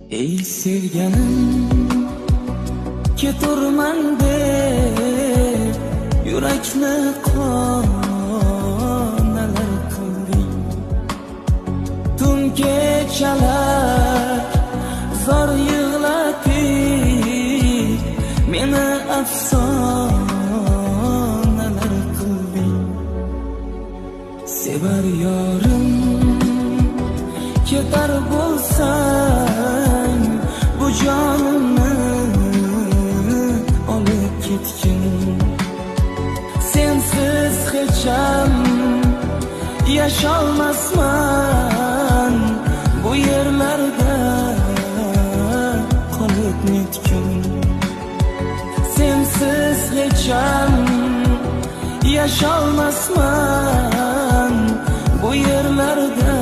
Ey sevganim, keturman deb yurakni qonalar qilding. Tun kechalar zor yig'latib meni afsonalar qilding. Sevar yorim ketar bo'lsang, bu jonimni olib ketgin. Sensiz hecham yasholmasman, bu yerlarda qolib netgin. Sensiz hecham yasholmasman, bu yerlarda